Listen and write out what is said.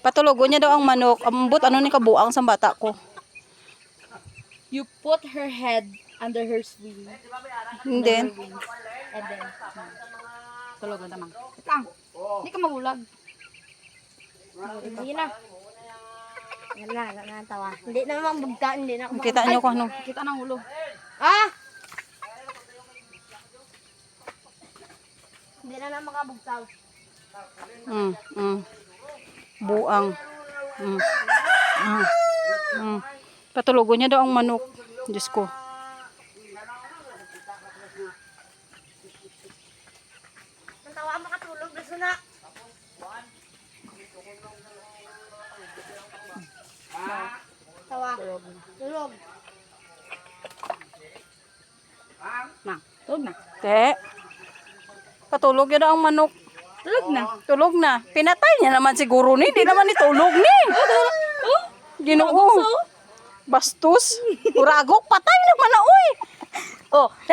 Patulugo niya daw ang manok. Ambot ano ni kabuang sa bata ko. You put her head under her swing. And then, And then, tulugan tamang. Lang. Hindi ka magulag. Hindi na. Wala na tawa. Hindi na naman bugta, hindi na. kita niyo kung ano. Kita ng ulo. Ah! Hindi na naman makabugtaw. Buang. Patulugo niya daw ang manok. Diyos ko. Ang tawa makatulog na suna. Tawa. Tulog. Mang, tulog na. Te. Patulog niya daw ang manok. Tulog na. Tulog na. Pinatay niya naman siguro ni. Di naman itulog ni. Ginoo. Bastos. Uragok. Patay naman na. Uy. Oh.